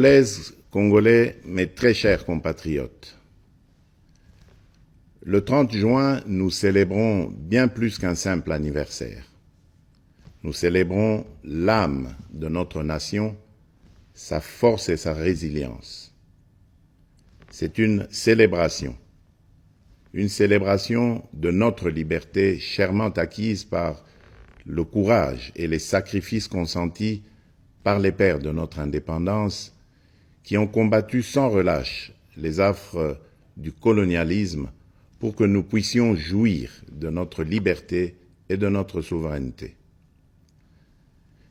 Congolaises, Congolais, mes très chers compatriotes, le 30 juin, nous célébrons bien plus qu'un simple anniversaire. Nous célébrons l'âme de notre nation, sa force et sa résilience. C'est une célébration de notre liberté chèrement acquise par le courage et les sacrifices consentis par les pères de notre indépendance qui ont combattu sans relâche les affres du colonialisme pour que nous puissions jouir de notre liberté et de notre souveraineté.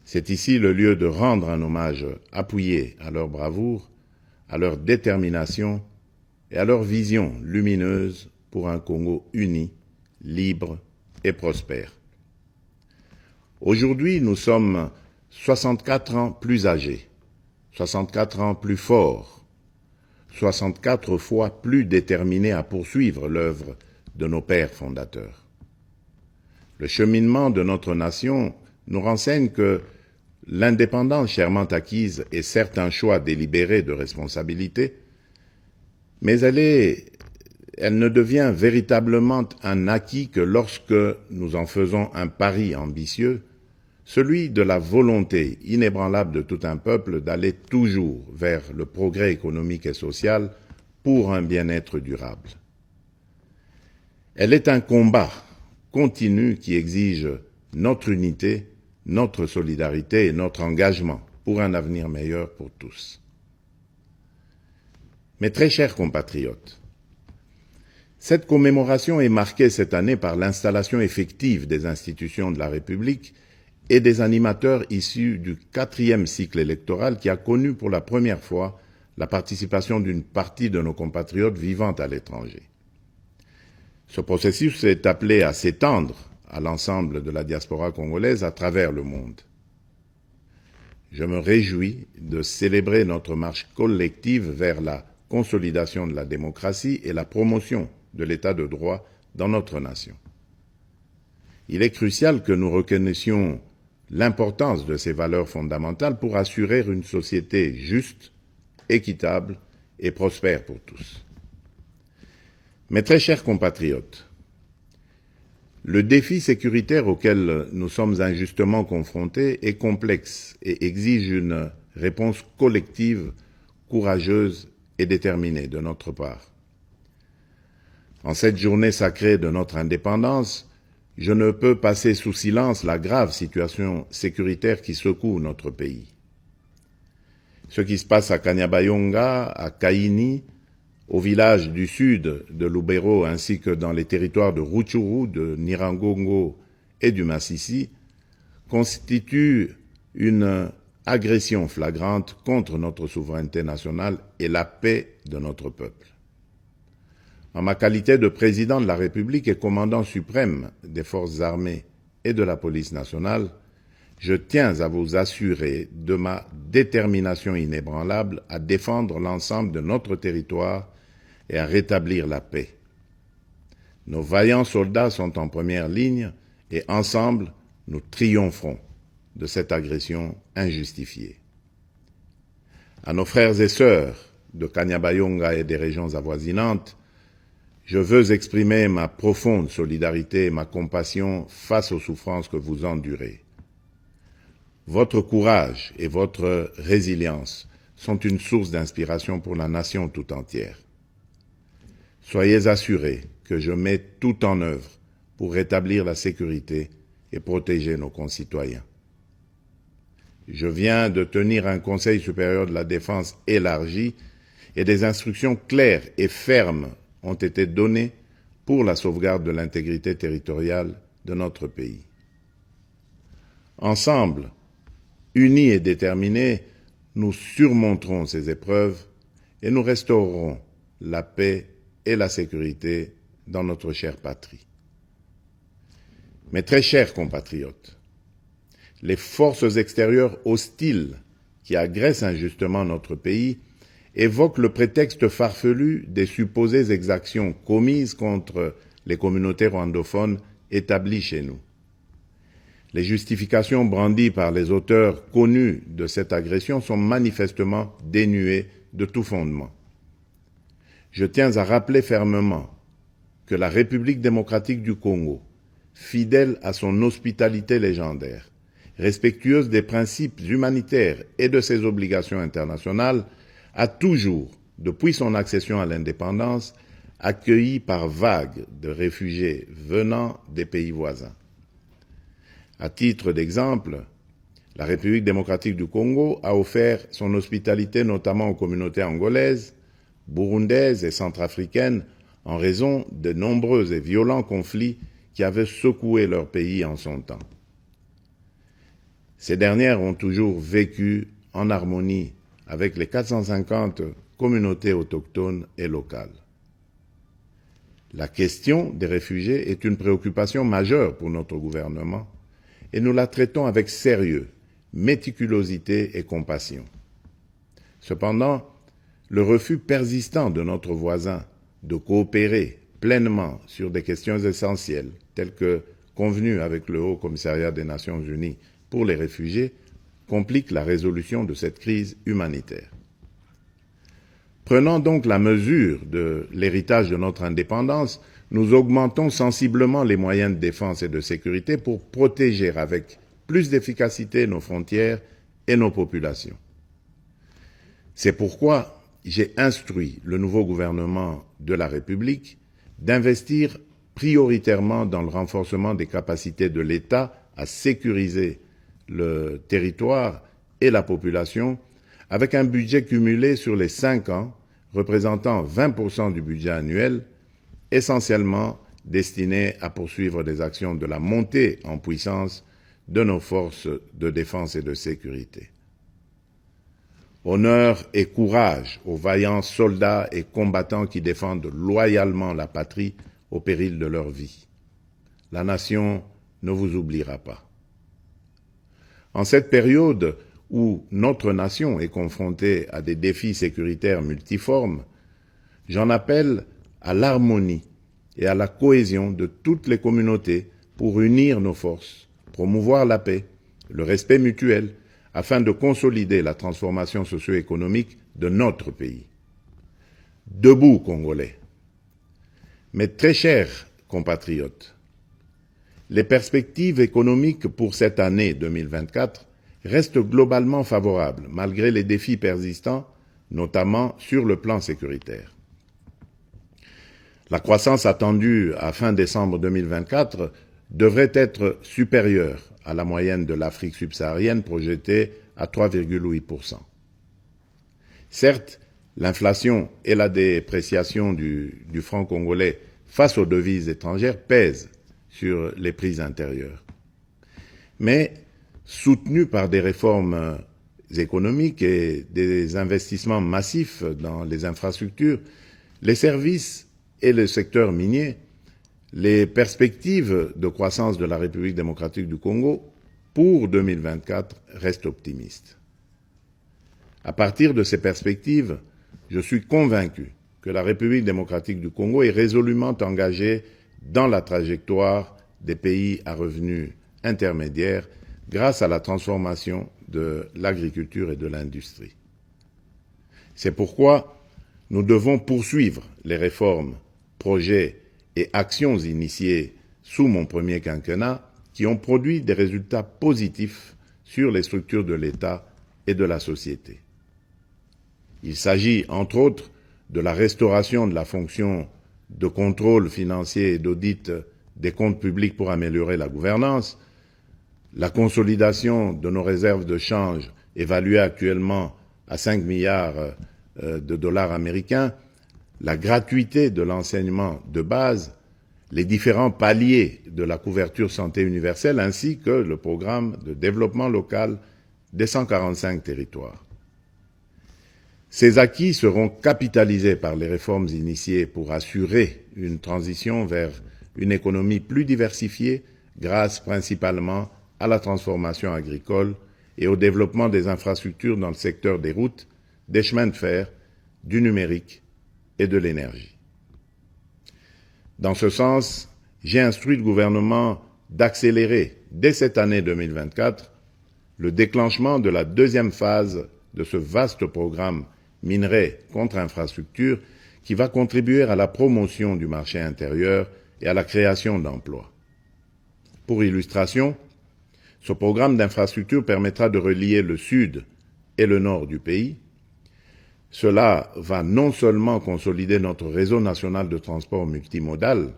C'est ici le lieu de rendre un hommage appuyé à leur bravoure, à leur détermination et à leur vision lumineuse pour un Congo uni, libre et prospère. Aujourd'hui, nous sommes 64 ans plus âgés, 64 ans plus forts, 64 fois plus déterminés à poursuivre l'œuvre de nos pères fondateurs. Le cheminement de notre nation nous renseigne que l'indépendance chèrement acquise est certes un choix délibéré de responsabilité, mais elle ne devient véritablement un acquis que lorsque nous en faisons un pari ambitieux, celui de la volonté inébranlable de tout un peuple d'aller toujours vers le progrès économique et social pour un bien-être durable. Elle est un combat continu qui exige notre unité, notre solidarité et notre engagement pour un avenir meilleur pour tous. Mes très chers compatriotes, cette commémoration est marquée cette année par l'installation effective des institutions de la République et des animateurs issus du 4e cycle électoral qui a connu pour la première fois la participation d'une partie de nos compatriotes vivant à l'étranger. Ce processus est appelé à s'étendre à l'ensemble de la diaspora congolaise à travers le monde. Je me réjouis de célébrer notre marche collective vers la consolidation de la démocratie et la promotion de l'état de droit dans notre nation. Il est crucial que nous reconnaissions l'importance de ces valeurs fondamentales pour assurer une société juste, équitable et prospère pour tous. Mes très chers compatriotes, le défi sécuritaire auquel nous sommes injustement confrontés est complexe et exige une réponse collective, courageuse et déterminée de notre part. En cette journée sacrée de notre indépendance, je ne peux passer sous silence la grave situation sécuritaire qui secoue notre pays. Ce qui se passe à Kanyabayonga, à Kaini, au village du sud de Lubero ainsi que dans les territoires de Rutshuru, de Nyiragongo et du Masisi, constitue une agression flagrante contre notre souveraineté nationale et la paix de notre peuple. En ma qualité de président de la République et commandant suprême des forces armées et de la police nationale, je tiens à vous assurer de ma détermination inébranlable à défendre l'ensemble de notre territoire et à rétablir la paix. Nos vaillants soldats sont en première ligne et ensemble, nous triompherons de cette agression injustifiée. À nos frères et sœurs de Kanyabayonga et des régions avoisinantes, je veux exprimer ma profonde solidarité et ma compassion face aux souffrances que vous endurez. Votre courage et votre résilience sont une source d'inspiration pour la nation tout entière. Soyez assurés que je mets tout en œuvre pour rétablir la sécurité et protéger nos concitoyens. Je viens de tenir un Conseil supérieur de la défense élargi et des instructions claires et fermes ont été données pour la sauvegarde de l'intégrité territoriale de notre pays. Ensemble, unis et déterminés, nous surmonterons ces épreuves et nous restaurerons la paix et la sécurité dans notre chère patrie. Mes très chers compatriotes, les forces extérieures hostiles qui agressent injustement notre pays évoquent le prétexte farfelu des supposées exactions commises contre les communautés rwandophones établies chez nous. Les justifications brandies par les auteurs connus de cette agression sont manifestement dénuées de tout fondement. Je tiens à rappeler fermement que la République démocratique du Congo, fidèle à son hospitalité légendaire, respectueuse des principes humanitaires et de ses obligations internationales, a toujours, depuis son accession à l'indépendance, accueilli par vagues de réfugiés venant des pays voisins. À titre d'exemple, la République démocratique du Congo a offert son hospitalité notamment aux communautés angolaises, burundaises et centrafricaines en raison de nombreux et violents conflits qui avaient secoué leur pays en son temps. Ces dernières ont toujours vécu en harmonie avec les 450 communautés autochtones et locales. La question des réfugiés est une préoccupation majeure pour notre gouvernement et nous la traitons avec sérieux, méticulosité et compassion. Cependant, le refus persistant de notre voisin de coopérer pleinement sur des questions essentielles, telles que convenues avec le Haut Commissariat des Nations Unies pour les réfugiés, complique la résolution de cette crise humanitaire. Prenant donc la mesure de l'héritage de notre indépendance, nous augmentons sensiblement les moyens de défense et de sécurité pour protéger avec plus d'efficacité nos frontières et nos populations. C'est pourquoi j'ai instruit le nouveau gouvernement de la République d'investir prioritairement dans le renforcement des capacités de l'État à sécuriser le territoire et la population, avec un budget cumulé sur les 5 ans représentant 20% du budget annuel, essentiellement destiné à poursuivre des actions de la montée en puissance de nos forces de défense et de sécurité. Honneur et courage aux vaillants soldats et combattants qui défendent loyalement la patrie au péril de leur vie. La nation ne vous oubliera pas. En cette période où notre nation est confrontée à des défis sécuritaires multiformes, j'en appelle à l'harmonie et à la cohésion de toutes les communautés pour unir nos forces, promouvoir la paix, le respect mutuel, afin de consolider la transformation socio-économique de notre pays. Debout, Congolais. Mes très chers compatriotes, les perspectives économiques pour cette année 2024 restent globalement favorables, malgré les défis persistants, notamment sur le plan sécuritaire. La croissance attendue à fin décembre 2024 devrait être supérieure à la moyenne de l'Afrique subsaharienne projetée à 3,8%. Certes, l'inflation et la dépréciation du franc congolais face aux devises étrangères pèsent sur les prix intérieurs. Mais, soutenus par des réformes économiques et des investissements massifs dans les infrastructures, les services et le secteur minier, les perspectives de croissance de la République démocratique du Congo pour 2024 restent optimistes. À partir de ces perspectives, je suis convaincu que la République démocratique du Congo est résolument engagée dans la trajectoire des pays à revenus intermédiaires grâce à la transformation de l'agriculture et de l'industrie. C'est pourquoi nous devons poursuivre les réformes, projets et actions initiées sous mon premier quinquennat qui ont produit des résultats positifs sur les structures de l'État et de la société. Il s'agit, entre autres, de la restauration de la fonction de contrôle financier et d'audit des comptes publics pour améliorer la gouvernance, la consolidation de nos réserves de change évaluées actuellement à 5 milliards de dollars américains, la gratuité de l'enseignement de base, les différents paliers de la couverture santé universelle ainsi que le programme de développement local des 145 territoires. Ces acquis seront capitalisés par les réformes initiées pour assurer une transition vers une économie plus diversifiée grâce principalement à la transformation agricole et au développement des infrastructures dans le secteur des routes, des chemins de fer, du numérique et de l'énergie. Dans ce sens, j'ai instruit le gouvernement d'accélérer dès cette année 2024, le déclenchement de la deuxième phase de ce vaste programme minerai contre infrastructure qui va contribuer à la promotion du marché intérieur et à la création d'emplois. Pour illustration, ce programme d'infrastructure permettra de relier le sud et le nord du pays. Cela va non seulement consolider notre réseau national de transport multimodal,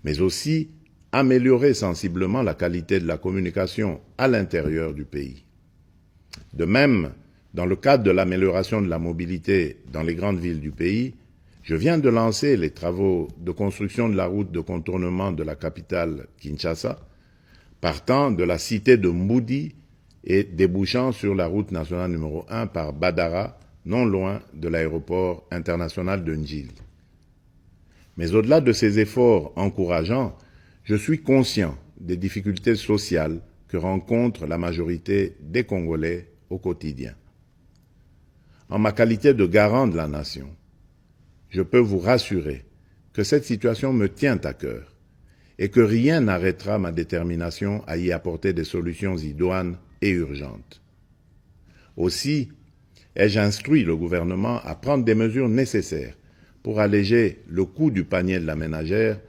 mais aussi améliorer sensiblement la qualité de la communication à l'intérieur du pays. De même, dans le cadre de l'amélioration de la mobilité dans les grandes villes du pays, je viens de lancer les travaux de construction de la route de contournement de la capitale Kinshasa, partant de la cité de Mboudi et débouchant sur la route nationale numéro 1 par Badara, non loin de l'aéroport international de Njili. Mais au-delà de ces efforts encourageants, je suis conscient des difficultés sociales que rencontre la majorité des Congolais au quotidien. En ma qualité de garant de la nation, je peux vous rassurer que cette situation me tient à cœur et que rien n'arrêtera ma détermination à y apporter des solutions idoines et urgentes. Aussi, ai-je instruit le gouvernement à prendre des mesures nécessaires pour alléger le coût du panier de la ménagère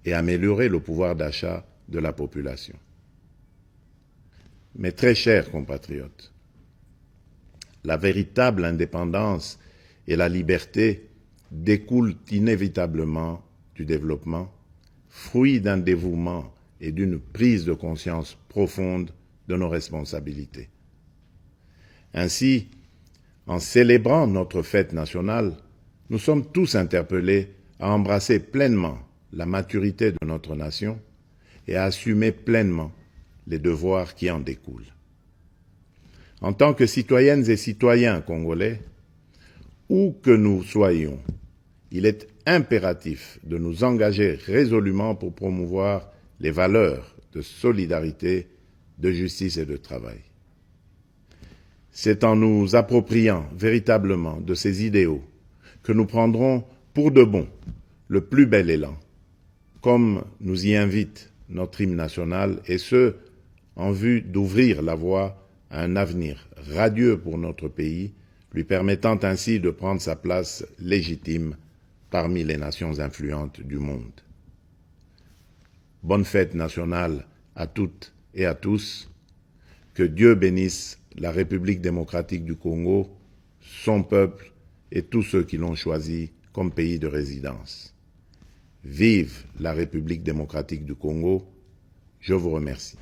et améliorer le pouvoir d'achat de la population. Mes très chers compatriotes, la véritable indépendance et la liberté découlent inévitablement du développement, fruit d'un dévouement et d'une prise de conscience profonde de nos responsabilités. Ainsi, en célébrant notre fête nationale, nous sommes tous interpellés à embrasser pleinement la maturité de notre nation et à assumer pleinement les devoirs qui en découlent. En tant que citoyennes et citoyens congolais, où que nous soyons, il est impératif de nous engager résolument pour promouvoir les valeurs de solidarité, de justice et de travail. C'est en nous appropriant véritablement de ces idéaux que nous prendrons pour de bon le plus bel élan, comme nous y invite notre hymne national, et ce, en vue d'ouvrir la voie à un avenir radieux pour notre pays, lui permettant ainsi de prendre sa place légitime parmi les nations influentes du monde. Bonne fête nationale à toutes et à tous. Que Dieu bénisse la République démocratique du Congo, son peuple et tous ceux qui l'ont choisi comme pays de résidence. Vive la République démocratique du Congo. Je vous remercie.